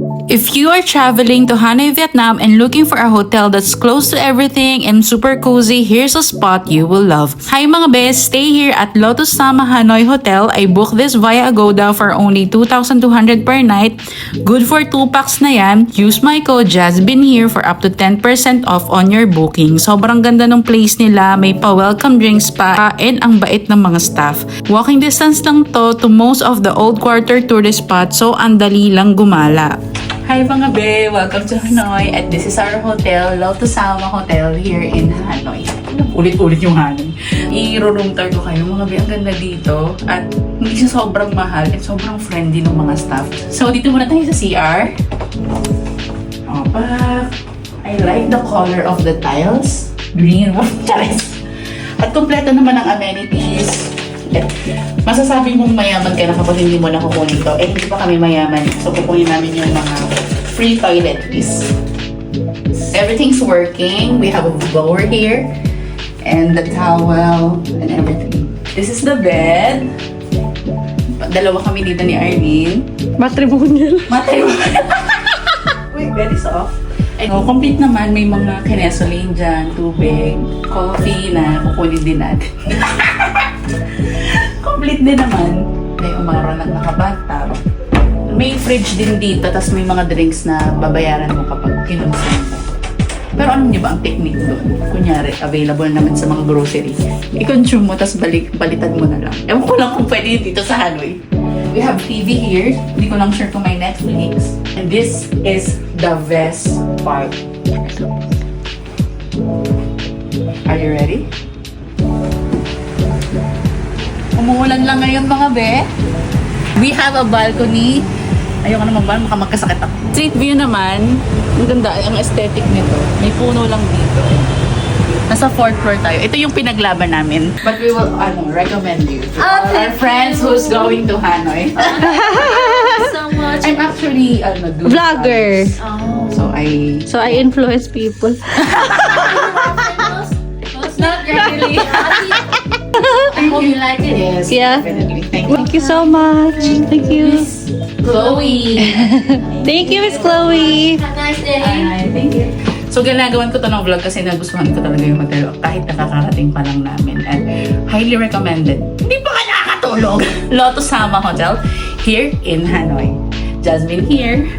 If you are traveling to Hanoi, Vietnam and looking for a hotel that's close to everything and super cozy, here's a spot you will love. Hi mga best! Stay here at Lotus Sama Hanoi Hotel. I booked this via Agoda for only 2,200 per night. Good for 2 packs na yan. Use my code JASBINHERE for up to 10% off on your booking. Sobrang ganda ng place nila. May pa-welcome drinks pa and ang bait ng mga staff. Walking distance lang to most of the old quarter tourist spots, so andali lang gumala. Hi mga be! Welcome to Hanoi at this is our hotel, Lotus Sama Hotel here in Hanoi. Ulit-ulit yung Hanoi. I-room tour ko kayo mga be, ang ganda dito at hindi siya sobrang mahal at sobrang friendly ng mga staff. So dito muna tayo sa CR. Opa! I like the color of the tiles. Green. Charis! At kompleto naman ang amenities. Masasabi mong mayaman ka na kapag hindi mo nakukunin to. Eh, hindi pa kami mayaman. So, kukunin namin yung mga free toiletries. Everything's working. We have a blower here. And the towel and everything. This is the bed. Dalawa kami dito ni Arlene. Matrimonial. Matrimonial. Wait, bed is off. And complete naman. May mga kinesolane dyan, tubig, coffee na kukunin din natin. Complete din naman. May umara lang nakabathtub. May fridge din dito, tapos may mga drinks na babayaran mo kapag kinonsume mo. Pero alam niyo ba ang technique doon? Kunyari, available naman sa mga grocery. I-consume mo, tapos balitan mo na lang. Ewan ko lang kung pwede dito sa Hanoi. We have TV here. Hindi ko lang sure kung may Netflix. And this is the best part. Are you ready? Umuulan lang ngayon mga be. We have a balcony. Ayoko na baka magkasakit ako. Street view naman. Ang ganda, ang aesthetic nito. May puno lang dito. Nasa 4th floor tayo. Ito yung pinaglaban namin. But we will recommend you to all our friends who's going to Hanoi. So much. I'm actually Vlogger. So I influence people. not really. I hope you like it. Yes, Yeah. definitely. Thank you. Thank you so much. Thank you. Chloe. Thank you, Miss Chloe. Have a nice day. Ay, thank you. So, ginagawan ko to ng vlog kasi nagustuhan ko talaga yung hotel kahit nakakarating pa lang namin. And highly recommended. Hindi pa ka nakakatulog? Lotus Sama Hotel here in Hanoi. Jasmine here.